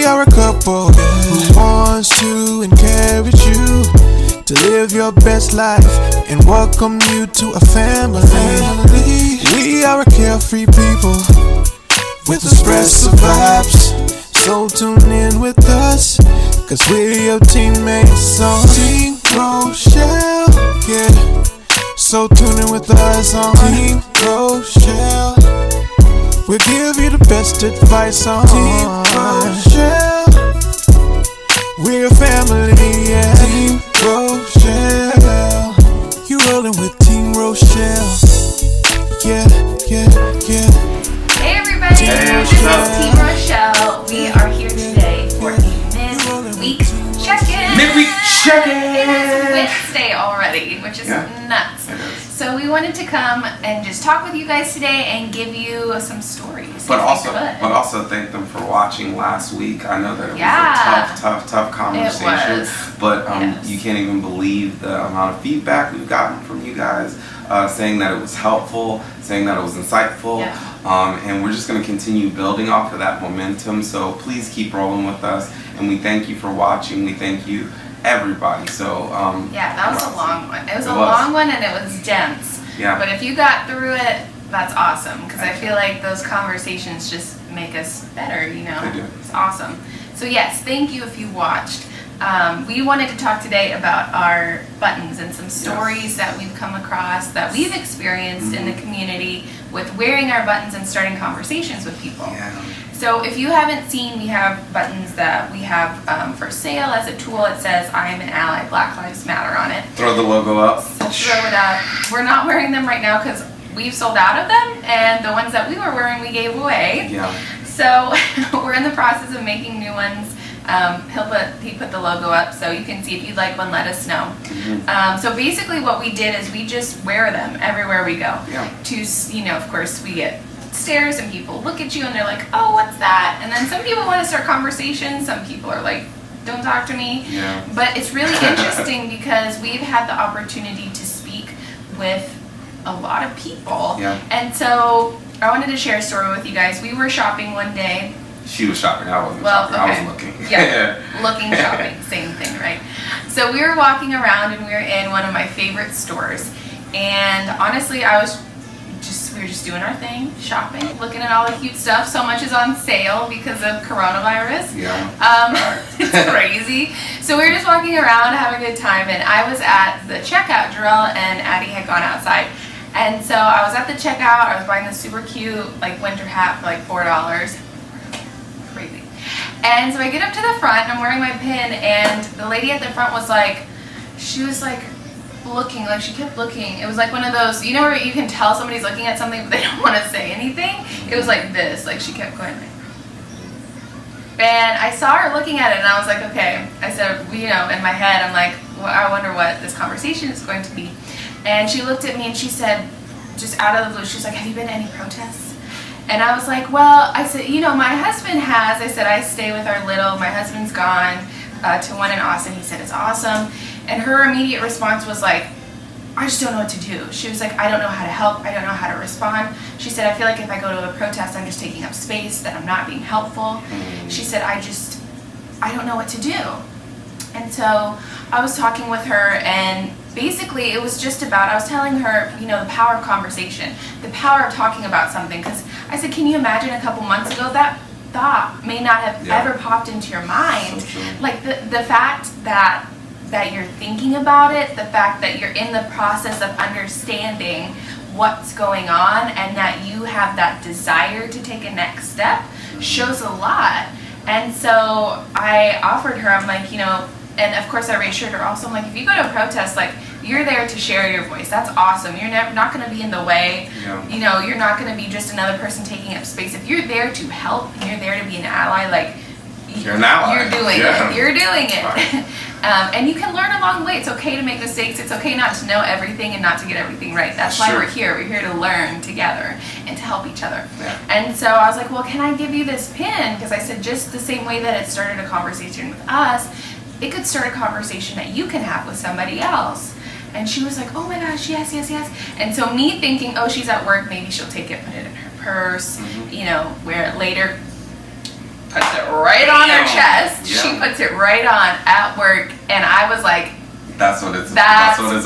We are a couple who wants to encourage you to live your best life and welcome you to a family. We are a carefree people with expressive vibes. So tune in with us, cause we're your teammates on Team Rochelle. Yeah, so tune in with us on Team Rochelle. We'll give you the best advice on Team Rochelle. We're a family, yeah. Team Rochelle. You rolling with Team Rochelle. Yeah, yeah, yeah. Hey everybody, this is Team Rochelle. We are here today for a midweek check-in. Midweek check-in! It is Wednesday already, which is nuts. So we wanted to come and just talk with you guys today and give you some stories. But also thank them for watching last week. I know that it was a tough conversation. But you can't even believe the amount of feedback we've gotten from you guys, saying that it was helpful, saying that it was insightful. Yeah. And we're just going to continue building off of that momentum. So please keep rolling with us. And we thank you for watching. We thank you, everybody. So that was a long one. It was a long one and it was dense. Yeah. But if you got through it, that's awesome, because I feel like those conversations just make us better, you know? They do. It's awesome. So yes, thank you if you watched. We wanted to talk today about our buttons and some stories that we've come across, that we've experienced in the community with wearing our buttons and starting conversations with people. Yeah. So if you haven't seen, we have buttons that we have for sale as a tool. It says, I am an ally, Black Lives Matter on it. Throw the logo up. So throw it up. We're not wearing them right now because we've sold out of them, and the ones that we were wearing we gave away. Yeah. So we're in the process of making new ones. He put the logo up, so you can see if you'd like one, let us know. So basically what we did is we just wear them everywhere we go. Yeah. Of course we get stares and people look at you and they're like, oh, what's that? And then some people want to start conversations. Some people are like, don't talk to me. Yeah. But it's really interesting because we've had the opportunity to speak with a lot of people. Yeah. And so I wanted to share a story with you guys. We were shopping one day. She was shopping. I wasn't shopping. Okay. I was looking. Yeah, looking, shopping, same thing, right? So we were walking around and we were in one of my favorite stores. And honestly, we were just doing our thing, shopping, looking at all the cute stuff. So much is on sale because of coronavirus. Yeah. It's crazy. So we were just walking around, having a good time. And I was at the checkout. Jarell and Addy had gone outside. And so I was at the checkout. I was buying this super cute winter hat for $4. Crazy. And so I get up to the front and I'm wearing my pin, and the lady at the front was looking, she kept looking. It was like one of those, where you can tell somebody's looking at something but they don't want to say anything. It was like this, she kept going. And I saw her looking at it and I was like, okay. I said, in my head, I'm like, well, I wonder what this conversation is going to be. And she looked at me and she said, just out of the blue, she's like, have you been to any protests? And I was like, well, I said, my husband has. I said, I stay with our little. My husband's gone to one in Austin. He said, it's awesome. And her immediate response was like, I just don't know what to do. She was like, I don't know how to help. I don't know how to respond. She said, I feel like if I go to a protest, I'm just taking up space, that I'm not being helpful. She said, I don't know what to do. And so I was talking with her, and basically it was just about, I was telling her, the power of conversation, the power of talking about something. Because I said, can you imagine a couple months ago that thought may not have ever popped into your mind? So like the fact that you're thinking about it, the fact that you're in the process of understanding what's going on, and that you have that desire to take a next step shows a lot. And so I offered her, I'm like, and of course I reassured her also, I'm like, if you go to a protest, you're there to share your voice. That's awesome. You're not going to be in the way. Yeah. You're not going to be just another person taking up space. If you're there to help and you're there to be an ally, you're an ally. You're doing it. You're doing it. Right. And you can learn along the way. It's okay to make mistakes. It's okay not to know everything and not to get everything right. That's why we're here. We're here to learn together and to help each other. Yeah. And so I was like, well, can I give you this pin? Because I said, just the same way that it started a conversation with us, it could start a conversation that you can have with somebody else. And she was like, oh my gosh, yes, yes, yes. And so me thinking, oh, she's at work, maybe she'll take it, put it in her purse, wear it later. Puts it right on her chest. Yeah. She puts it right on at work, and I was like, that's what it's about. It's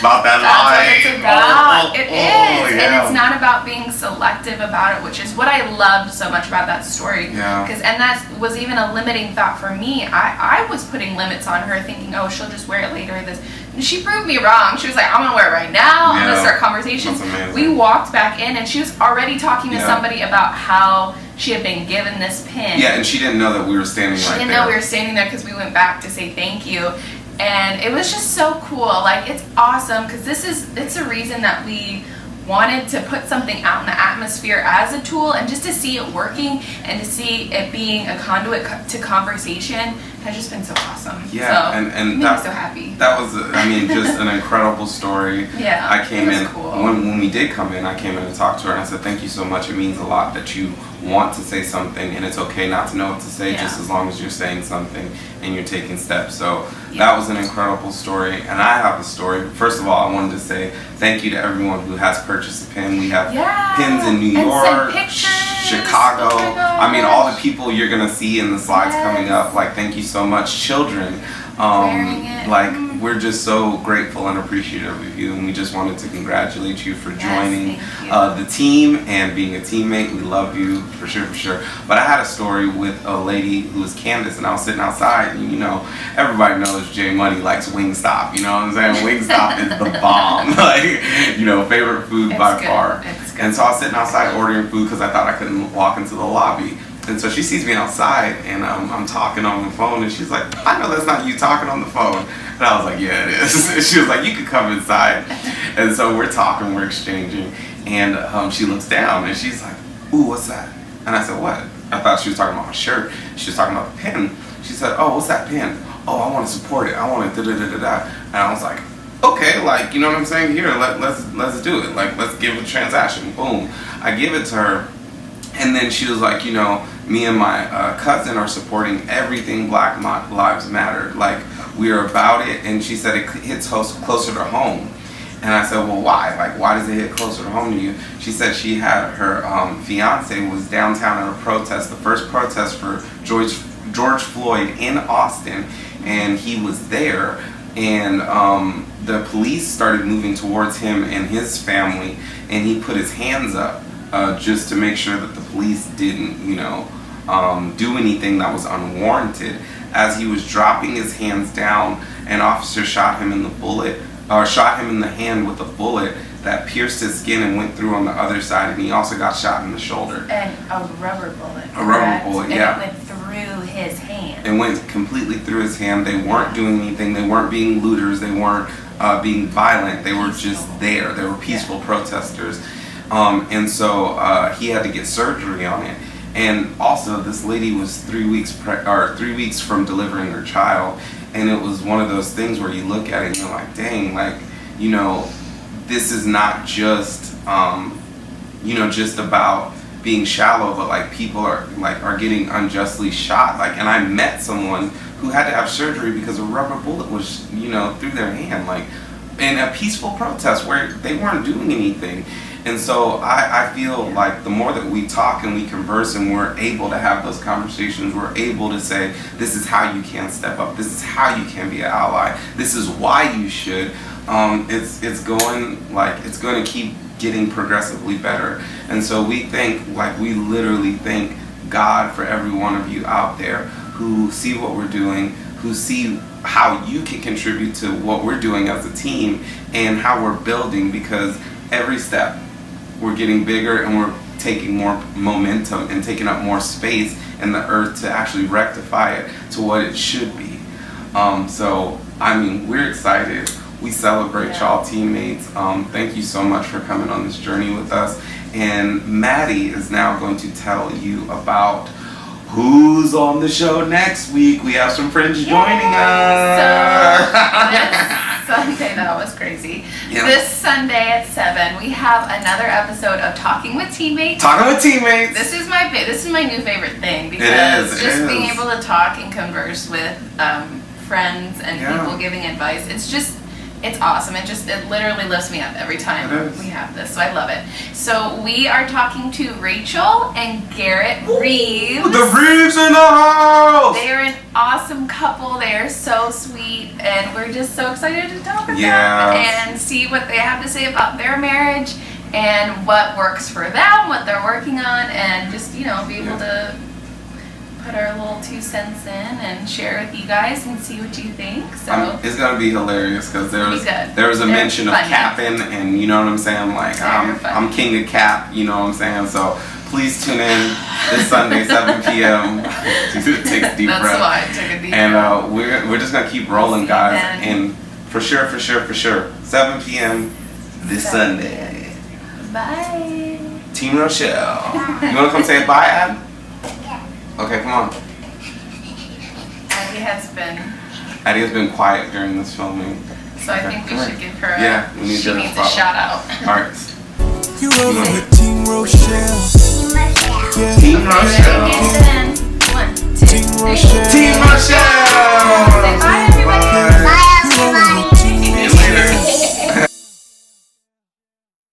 about that line. That's what it's about. It is. Yeah. And it's not about being selective about it, which is what I loved so much about that story. Yeah. And that was even a limiting thought for me. I was putting limits on her, thinking, oh, she'll just wear it later. And she proved me wrong. She was like, I'm going to wear it right now. I'm going to start conversations. We walked back in, and she was already talking to somebody about how she had been given this pin. Yeah, and she didn't know that we were standing right there. She didn't know we were standing there because we went back to say thank you. And it was just so cool. Like, it's awesome because it's a reason that we wanted to put something out in the atmosphere as a tool, and just to see it working and to see it being a conduit to conversation has just been so awesome. Yeah, so and it made me so happy. That was, just an incredible story. Yeah, I came in cool. when we did come in. I came in and talked to her, and I said, "Thank you so much. It means a lot that you want to say something, and it's okay not to know what to say, just as long as you're saying something and you're taking steps." So that was an incredible story, and I have a story. First of all, I wanted to say thank you to everyone who has purchased a pin. We have pins in New York, Chicago. Oh all the people you're gonna see in the slides coming up. Like, thank you so much, children. Wearing it. Like, we're just so grateful and appreciative of you, and we just wanted to congratulate you for joining the team and being a teammate. We love you for sure. But I had a story with a lady who was Candace, and I was sitting outside, and everybody knows J Money likes Wingstop. You know what I'm saying? Wingstop is the bomb. Like, favorite food by far. And so I was sitting outside ordering food because I thought I couldn't walk into the lobby. And so she sees me outside, and I'm talking on the phone, and she's like, I know that's not you talking on the phone. And I was like, yeah, it is. And she was like, you could come inside. And so we're talking, we're exchanging, and she looks down, and she's like, ooh, what's that? And I said, what? I thought she was talking about my shirt. She was talking about the pin. She said, oh, what's that pin? Oh, I want to support it. I want to da-da-da-da-da. And I was like, okay, like, you know what I'm saying? Here, let's do it. Like, let's give a transaction. Boom. I give it to her. And then she was like, me and my cousin are supporting everything Black Lives Matter. Like, we are about it. And she said it hits closer to home. And I said, well, why? Like, why does it hit closer to home to you? She said she had her fiance was downtown at a protest, the first protest for George Floyd in Austin. And he was there. And the police started moving towards him and his family. And he put his hands up. Just to make sure that the police didn't, do anything that was unwarranted. As he was dropping his hands down, an officer shot him in the hand with a bullet that pierced his skin and went through on the other side, and he also got shot in the shoulder. And a rubber bullet. A rubber bullet, yeah. And it went through his hand. It went completely through his hand. They weren't doing anything. They weren't being looters. They weren't being violent. They were just there. They were peaceful protesters. And so he had to get surgery on it. And also, this lady was 3 weeks from delivering her child, and it was one of those things where you look at it and you're like, dang, like, this is not just just about being shallow, but like people are getting unjustly shot. Like, and I met someone who had to have surgery because a rubber bullet was through their hand, like in a peaceful protest where they weren't doing anything. And so I feel like the more that we talk and we converse and we're able to have those conversations, we're able to say, this is how you can step up, this is how you can be an ally, this is why you should. It's going to keep getting progressively better. And so we literally thank God for every one of you out there who see what we're doing, who see how you can contribute to what we're doing as a team and how we're building, because every step we're getting bigger and we're taking more momentum and taking up more space in the earth to actually rectify it to what it should be. We're excited. We celebrate y'all teammates. Thank you so much for coming on this journey with us. And Maddie is now going to tell you about who's on the show next week. We have some friends joining us. So this Sunday, that was crazy. Yeah. This Sunday at 7, we have another episode of Talking with Teammates. Talking with Teammates. This is my new favorite thing, because being able to talk and converse with friends and people giving advice. It's just It's awesome. It literally lifts me up every time we have this. So I love it. So we are talking to Rachel and Garrett Reeves. The Reeves in the house! They are an awesome couple. They are so sweet, and we're just so excited to talk with them and see what they have to say about their marriage and what works for them, what they're working on, and just, be able to put our little 2 cents in and share with you guys and see what you think. So it's gonna be hilarious because there was a mention of capping, and you know what I'm saying. Like I'm king of cap. You know what I'm saying. So please tune in this Sunday 7 p.m. Take a deep breath. That's why I took a deep breath. And we're just gonna keep rolling, guys. And for sure, 7 p.m. this Sunday. Bye. Team Rochelle. You wanna come say bye, Ad? Okay, come on. Addy has been quiet during this filming. So I think we should give her we need she needs a shout out. Alright. You roll with Team Rochelle. Team Rochelle.